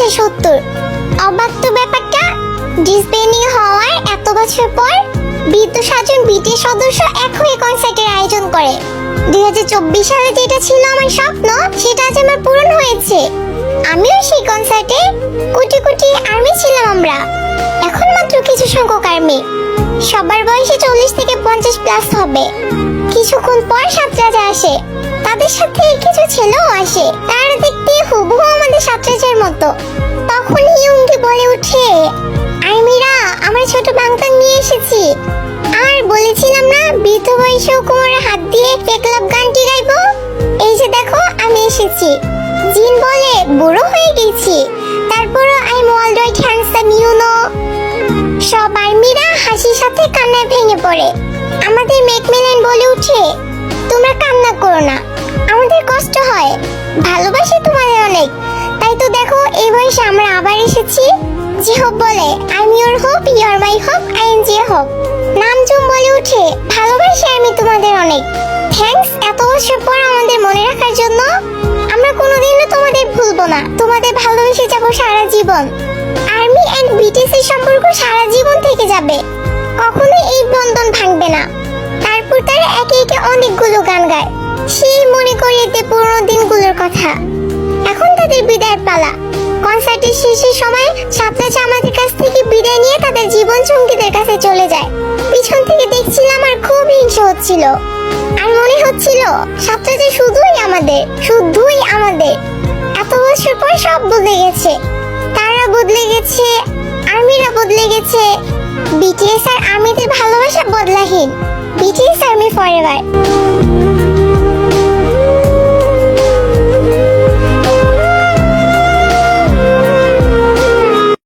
2070। অবাক তো ব্যাপারটা, ডিসব্যান্ডিং হওয়ার এত বছর পর বৃদ্ধ সাতজন বিটিএস সদস্য এক হয়ে কনসার্টের আয়োজন করে। 2024 সালে যেটা ছিল আমার স্বপ্ন, সেটা আজ আমার পূরণ হয়েছে। আমিও সেই কনসার্টে কোটি কোটি আর্মি ছিলাম আমরা। এখন মাত্র কিছু সংখ্যক আর্মি, সবার বয়সে 40 থেকে 50 প্লাস হবে। কিছুক্ষণ পর সাতরাজা আসে, তাদের সাথে কিছু ছেলেও আসে। তারা দেখতে হুবহু আমাদের সাতরাজার মতো। তখন ইয়ুঙ্গি বলে উঠে, আর্মিরা, আমরা ছোট বাংতাং নিয়ে এসেছি। আর বলেছিলাম না বৃদ্ধ বয়সেও কোমরে হাত দিয়ে একলাপ গানটি গাইবো? এই যে দেখো আমি এসেছি। জিন বলে, বুড়ো হয়ে গেছি, তারপরও I am alright handsome you know. সব আর্মিরা হাসির সাথে কান্নায় ভেঙে পড়ে। আমাদের ম্যাকমিলান বলে উঠে, তোমরা কান্না করো না, আমাদের কষ্ট হয়, ভালোবাসি তোমাদের অনেক। তাই তো দেখো এই বয়সে আমরা আবার এসেছি। জিহব বলে, I am your hope, you are my hope, I am Jihab. নামজুম বলে উঠে, ভালোবাসি আমি তোমাদের অনেক। থ্যাঙ্কস এত বছর পর আমাদের মনে রাখার জন্য। আমরা কোনোদিনও তোমাদের ভুলবো না, তোমাদের ভালোবেসে যাবো সারা জীবন। আর্মি এন্ড বিটিএস এর সম্পর্ক সারা জীবন থেকে যাবে, কখনোই এই বন্ধন ভাঙবে না। তারপর তারা একে একে অনেকগুলো গান গায়, সেই মনে করিয়ে দেয় পুরোনো দিনগুলোর কথা। এখন তাদের বিদায়ের পালা। কনসার্টের শেষের সময় সাতরাজা আমাদের কাছ থেকে বিদায় নিয়ে তাদের জীবন সঙ্গীদের কাছে চলে যায়। পিছন থেকে দেখছিলাম আর খুব হিংসা হচ্ছিল। আর মনে হচ্ছিল সাতরাজা শুধুই আমাদের। এত বছর পর সব বদলে গেছে, তারা বদলে গেছে, আর্মিরা বদলে গেছে। বিটিএস আর আর্মিদের ভালোবাসা বদলাহীন। BTS army forever.